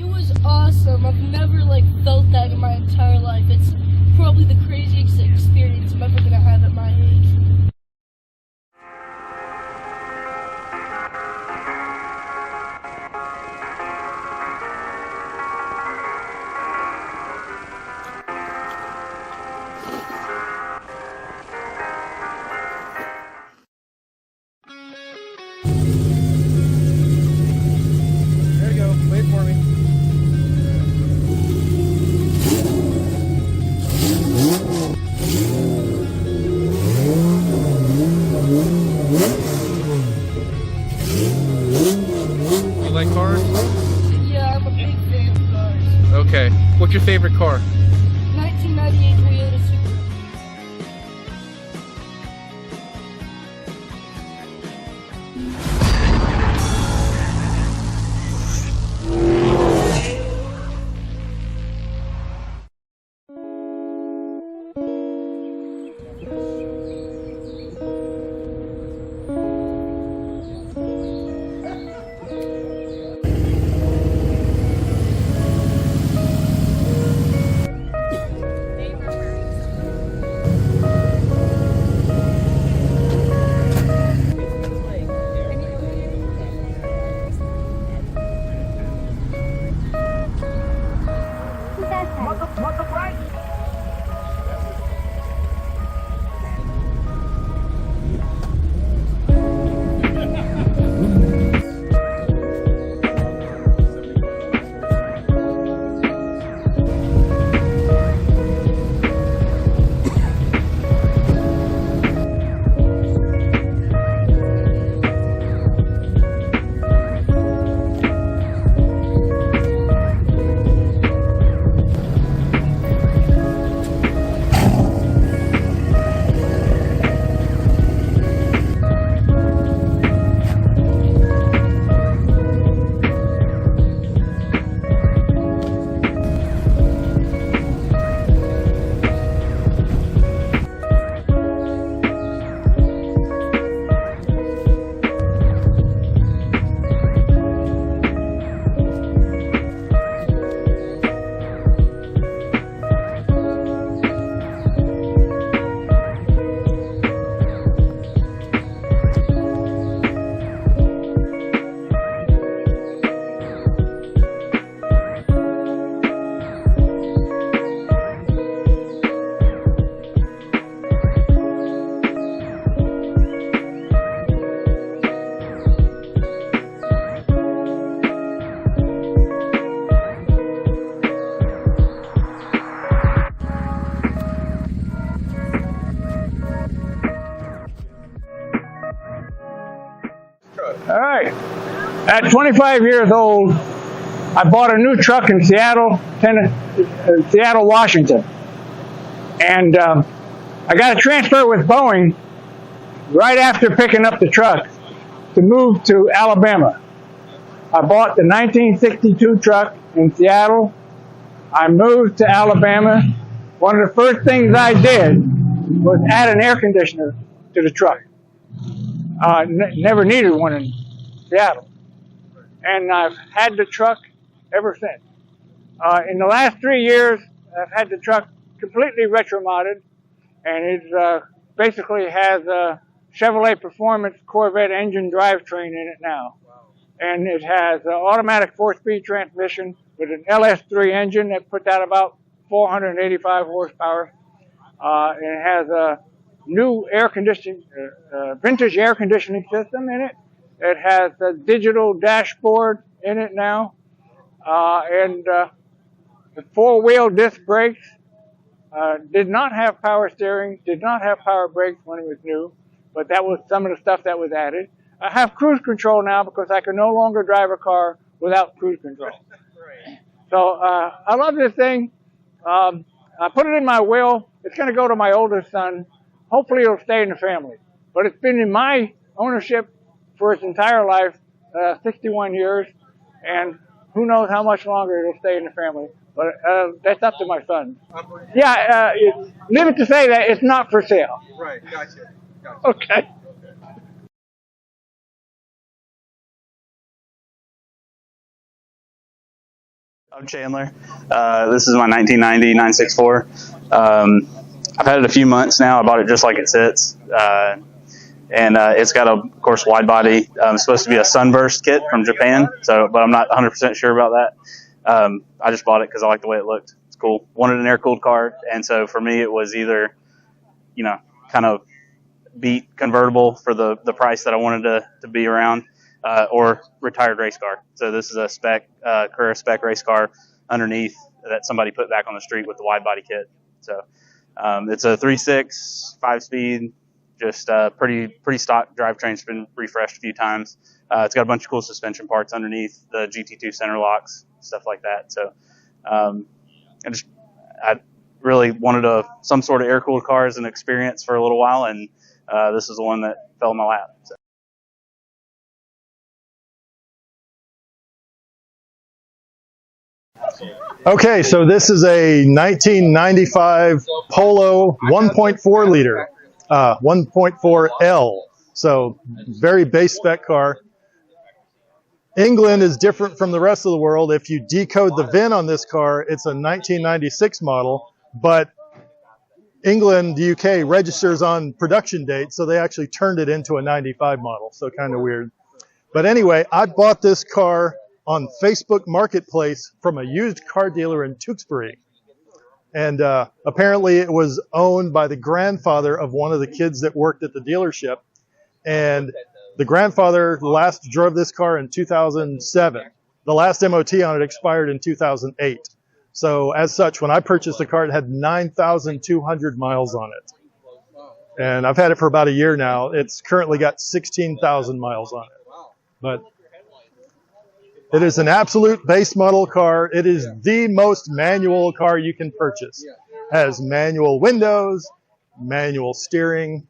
It was awesome. I've never felt that in my entire life. It's probably the craziest experience I'm ever gonna have at my age. There you go. Wait for me. You like cars? Yeah, I'm a big fan of cars. Okay. What's your favorite car? 1998 Toyota Supra. All right. At 25 years old, I bought a new truck in Seattle, Washington. And I got a transfer with Boeing right after picking up the truck to move to Alabama. I bought the 1962 truck in Seattle. I moved to Alabama. One of the first things I did was add an air conditioner to the truck. Never needed one in Seattle. And I've had the truck ever since. In the last 3 years, I've had the truck completely retro-modded, and it basically has a Chevrolet Performance Corvette engine drivetrain in it now. And it has an automatic 4-speed transmission with an LS3 engine that puts out about 485 horsepower. It has a new air conditioning, vintage air conditioning system in it. It has a digital dashboard in it now, and the 4-wheel disc brakes. Did not have power steering, did not have power brakes when it was new, but that was some of the stuff that was added. I have cruise control now because I can no longer drive a car without cruise control. So I love this thing. I put it in my will. It's going to go to my oldest son. Hopefully it'll stay in the family. But it's been in my ownership for its entire life, 61 years, and who knows how much longer it'll stay in the family. But that's up to my son. Yeah, leave it to say that it's not for sale. Right, gotcha. Okay. I'm Chandler. This is my 1990 964. I've had it a few months now. I bought it just like it sits. And it's got, of course, wide body. It's supposed to be a Sunburst kit from Japan, but I'm not 100% sure about that. I just bought it because I like the way it looked. It's cool. Wanted an air-cooled car, and so for me it was either, kind of beat convertible for the price that I wanted to be around, or retired race car. So this is a Carrera Spect Race Car underneath that somebody put back on the street with the wide body kit. So it's a 3.6, 5-speed, just pretty stock drivetrain. It's been refreshed a few times. It's got a bunch of cool suspension parts underneath, the GT2 center locks, stuff like that. So I really wanted some sort of air-cooled car as an experience for a little while, and this is the one that fell in my lap. So. Okay, so this is a 1995 Polo 1.4 liter, 1.4L. So very base spec car. England is different from the rest of the world. If you decode the VIN on this car, it's a 1996 model, but England, the UK, registers on production date, so they actually turned it into a 95 model, so kind of weird. But anyway, I bought this car on Facebook Marketplace from a used car dealer in Tewksbury. And apparently it was owned by the grandfather of one of the kids that worked at the dealership. And the grandfather last drove this car in 2007. The last MOT on it expired in 2008. So as such, when I purchased the car, it had 9,200 miles on it. And I've had it for about a year now. It's currently got 16,000 miles on it. But it is an absolute base model car. It is the most manual car you can purchase. Has manual windows, manual steering,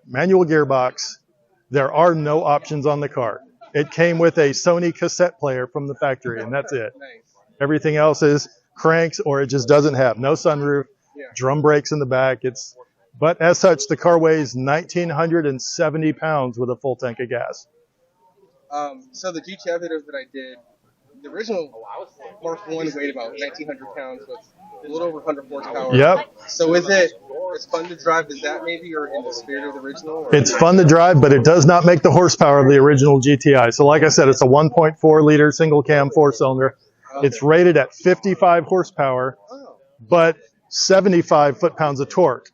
manual gearbox. There are no options on the car. It came with a Sony cassette player from the factory, and that's it. Everything else is cranks, or it just doesn't have. No sunroof, drum brakes in the back. But as such, the car weighs 1,970 pounds with a full tank of gas. So the GTI videos that I did, the original Mark I weighed about 1,900 pounds, so it's a little over 100 horsepower. Yep. So it's fun to drive, is that maybe, or in the spirit of the original? Or? It's fun to drive, but it does not make the horsepower of the original GTI. So like I said, it's a 1.4 liter single cam 4-cylinder. Okay. It's rated at 55 horsepower, but 75 foot-pounds of torque,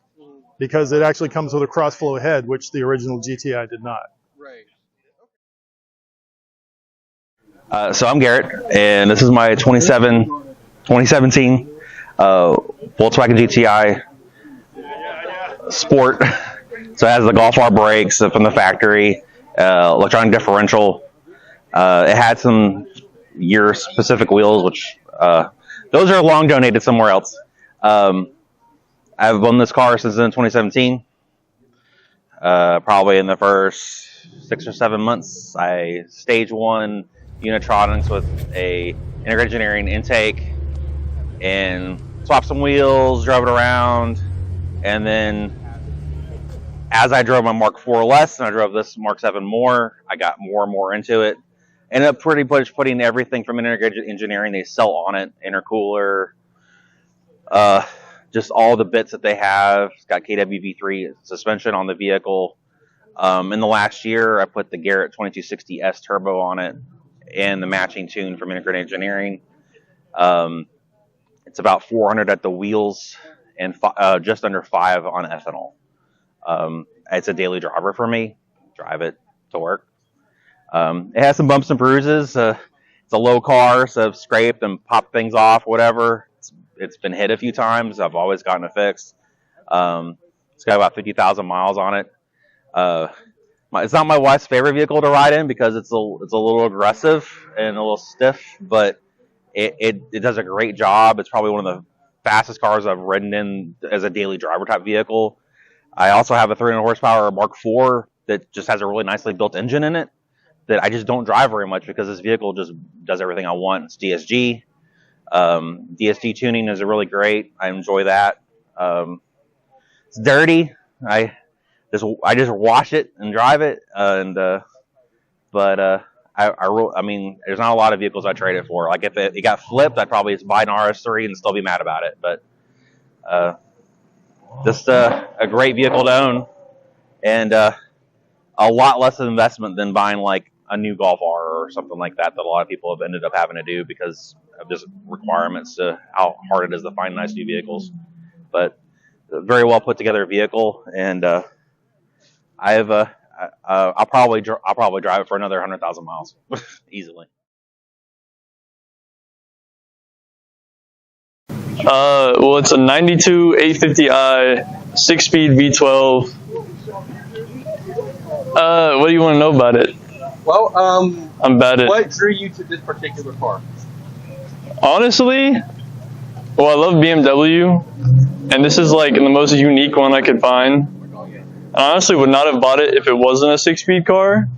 because it actually comes with a cross-flow head, which the original GTI did not. Right. So I'm Garrett, and this is my 2017 Volkswagen GTI Sport. So it has the Golf R brakes from the factory, electronic differential. It had some year-specific wheels, which those are long donated somewhere else. I've owned this car since 2017. Probably in the first 6 or 7 months, I stage 1 Unitronics with a integrated engineering intake and swapped some wheels, drove it around, and then as I drove my Mark IV less and I drove this Mark VII more, I got more and more into it. Ended up pretty much putting everything from integrated engineering they sell on it, intercooler, just all the bits that they have. It's got KWV3 suspension on the vehicle. In the last year, I put the Garrett 2260S turbo on it and the matching tune from integrated engineering. It's about 400 at the wheels and just under 5 on ethanol. It's a daily driver for me. Drive it to work. It has some bumps and bruises. It's a low car, so I've scraped and popped things off, whatever. It's been hit a few times. I've always gotten it fixed. It's got about 50,000 miles on it. It's not my wife's favorite vehicle to ride in because it's a little aggressive and a little stiff, but it does a great job. It's probably one of the fastest cars I've ridden in as a daily driver type vehicle. I also have a 300 horsepower Mark IV that just has a really nicely built engine in it that I just don't drive very much because this vehicle just does everything I want. It's DSG. DSG tuning is really great. I enjoy that. It's dirty. I just wash it and drive it, but I mean, there's not a lot of vehicles I trade it for. Like if it got flipped, I'd probably just buy an RS3 and still be mad about it. But just a great vehicle to own, and a lot less of investment than buying like a new Golf R or something like that a lot of people have ended up having to do because of just requirements to how hard it is to find nice new vehicles. But a very well put together vehicle, and I'll probably drive it for another 100,000 miles easily. Well, it's a 92 850i 6-speed V12. What do you want to know about it? Well, I'm bad at. what drew you to this particular car? Honestly, well, I love BMW, and this is like the most unique one I could find. I honestly would not have bought it if it wasn't a 6-speed car.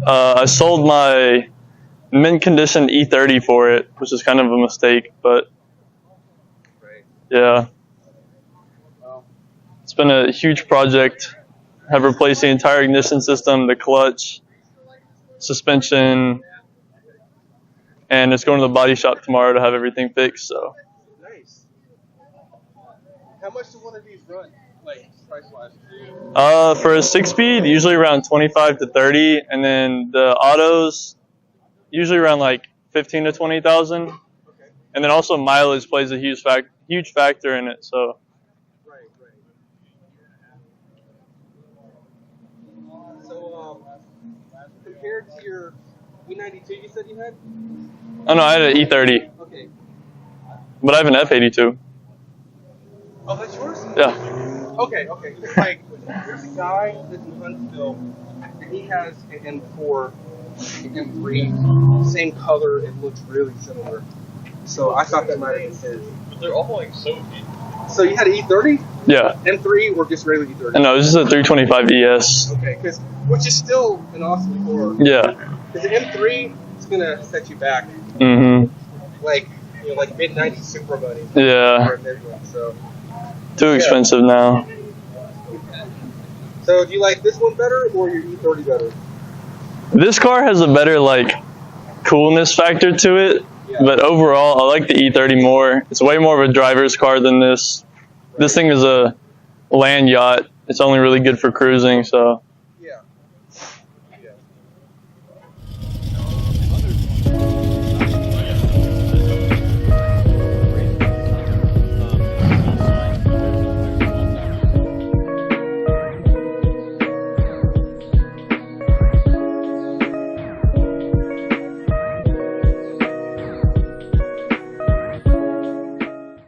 I sold my mint condition E30 for it, which is kind of a mistake, but yeah. It's been a huge project. Have replaced the entire ignition system, the clutch, suspension, and it's going to the body shop tomorrow to have everything fixed. So. Nice. How much do one of these run, like price-wise? For a 6-speed, usually around 25 to 30, and then the autos, usually around like 15 to 20,000. Okay. And then also mileage plays a huge factor in it. So. Right. So, compared to your E92, you said you had? Oh no, I had an E30. Okay. But I have an F82. Oh, that's yours? Yeah. Okay. Like, there's a guy that's in Huntsville, and he has an M4, an M3, same color. It looks really similar. So I thought that might have been his. But they're all like so deep. So you had an E30? Yeah. M3 or just regular E30? No, this is a 325 ES. Okay, which is still an awesome car. Yeah. Because the M3 is gonna set you back. Mm-hmm. Like mid '90s super money. Yeah. So. Too expensive now. So do you like this one better or your E30 better? This car has a better like coolness factor to it, but overall I like the E30 more. It's way more of a driver's car than this. This thing is a land yacht. It's only really good for cruising, so